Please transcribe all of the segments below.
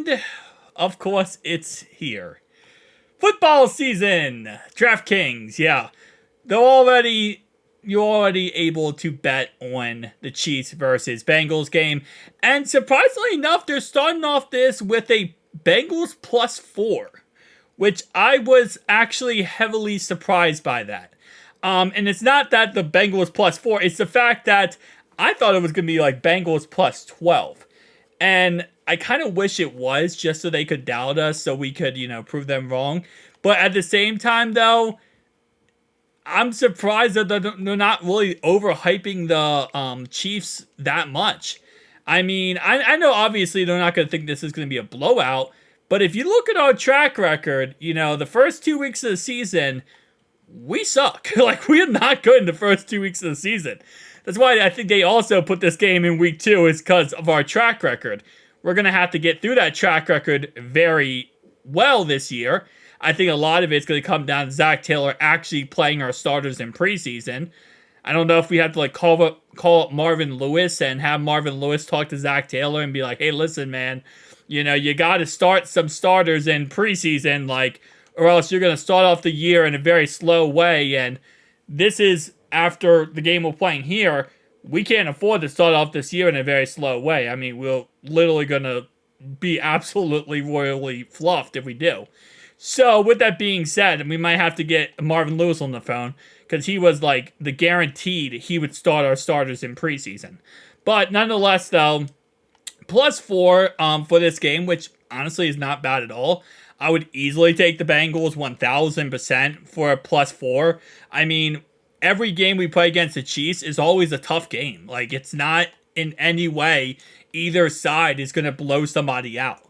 And, of course, it's here. Football season! DraftKings, yeah. You're already able to bet on the Chiefs versus Bengals game. And surprisingly enough, they're starting off this with a Bengals +4, which I was actually heavily surprised by that. And it's not that the Bengals +4, it's the fact that I thought it was going to be like Bengals +12. And I kind of wish it was just so they could doubt us so we could, prove them wrong. But at the same time, though, I'm surprised that they're not really overhyping the Chiefs that much. I mean, I know obviously they're not going to think this is going to be a blowout, but if you look at our track record, the first 2 weeks of the season, we suck. Like, we are not good in the first 2 weeks of the season. That's why I think they also put this game in week 2 is because of our track record. We're going to have to get through that track record very well this year. I think a lot of it's going to come down to Zach Taylor actually playing our starters in preseason. I don't know if we have to call up Marvin Lewis and have Marvin Lewis talk to Zach Taylor and be like, hey, listen, man, you got to start some starters in preseason, or else you're going to start off the year in a very slow way. And this is after the game we're playing here. We can't afford to start off this year in a very slow way. I mean, we're literally going to be absolutely royally fluffed if we do. So, with that being said, we might have to get Marvin Lewis on the phone because he was the guaranteed he would start our starters in preseason. But nonetheless, though, +4 for this game, which honestly is not bad at all. I would easily take the Bengals 1000% for a +4. I mean, every game we play against the Chiefs is always a tough game. It's not in any way either side is going to blow somebody out.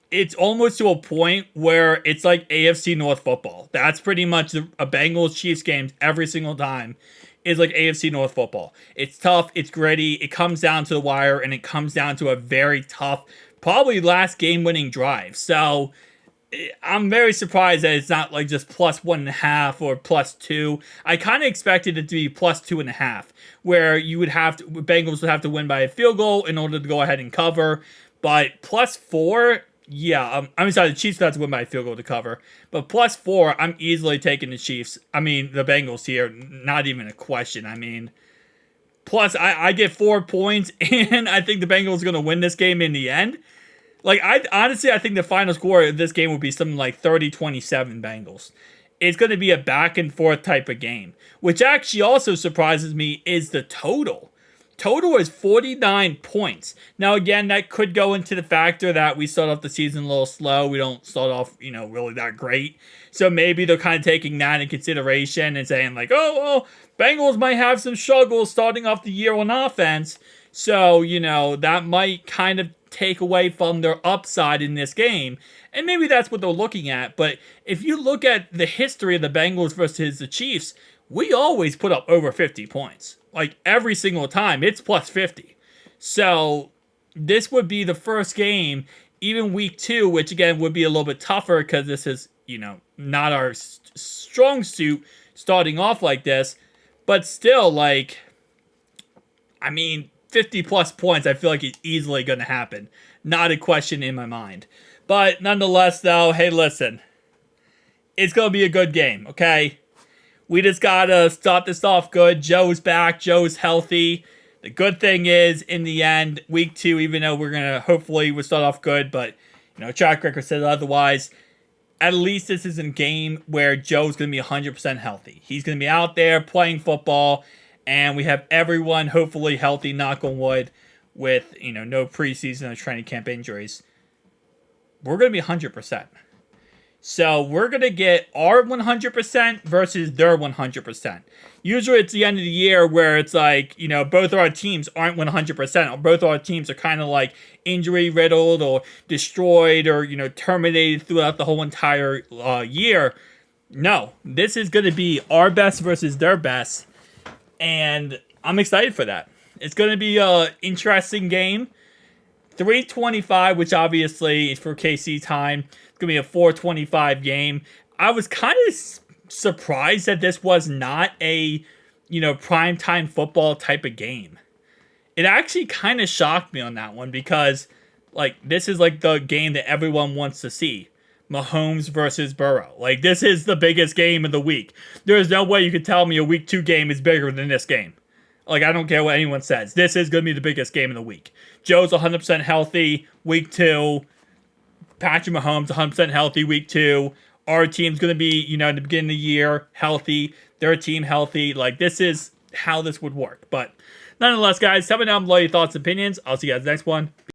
It's almost to a point where it's like AFC North football. That's pretty much a Bengals Chiefs game every single time is like AFC North football. It's tough, it's gritty, it comes down to the wire, and it comes down to a very tough, probably last game-winning drive. So I'm very surprised that it's not just +1.5 or +2. I kind of expected it to be +2.5, where Bengals would have to win by a field goal in order to go ahead and cover. But +4, yeah, I'm sorry, the Chiefs would have to win by a field goal to cover. But +4, I'm easily taking the the Bengals here. Not even a question. Plus, I get 4 points, and I think the Bengals are going to win this game in the end. I think the final score of this game would be something like 30-27 Bengals. It's going to be a back and forth type of game, which actually also surprises me is the total. Total is 49 points. Now, again, that could go into the factor that we start off the season a little slow. We don't start off, really that great. So maybe they're kind of taking that in consideration and saying Bengals might have some struggles starting off the year on offense. So, that might kind of take away from their upside in this game. And maybe that's what they're looking at. But if you look at the history of the Bengals versus the Chiefs, we always put up over 50 points. Every single time, it's +50. So, this would be the first game, even week 2, which again would be a little bit tougher because this is, not our strong suit starting off like this. But still, 50 plus points, I feel like it's easily going to happen. Not a question in my mind. But nonetheless, though, hey, listen. It's going to be a good game, okay? We just got to start this off good. Joe's back. Joe's healthy. The good thing is, in the end, week 2, even though we're going to hopefully we'll start off good, but, track record says otherwise, at least this is a game where Joe's going to be 100% healthy. He's going to be out there playing football, and we have everyone hopefully healthy, knock on wood, with, no preseason or training camp injuries. We're going to be 100%. So we're going to get our 100% versus their 100%. Usually it's the end of the year where it's both of our teams aren't 100%. Or both of our teams are kind of injury riddled or destroyed or, terminated throughout the whole entire year. No, this is going to be our best versus their best. And I'm excited for that. It's going to be an interesting game. 3:25, which obviously is for KC time. It's going to be a 4:25 game. I was kind of surprised that this was not a, primetime football type of game. It actually kind of shocked me on that one because Like, this is like the game that everyone wants to see. Mahomes versus Burrow. Like, this is the biggest game of the week. There is no way you could tell me a week 2 game is bigger than this game. Like, I don't care what anyone says. This is going to be the biggest game of the week. Joe's 100% healthy week 2. Patrick Mahomes 100% healthy week 2. Our team's going to be, in the beginning of the year, healthy. Their team healthy. Like, this is how this would work. But nonetheless, guys, tell me down below your thoughts and opinions. I'll see you guys next one.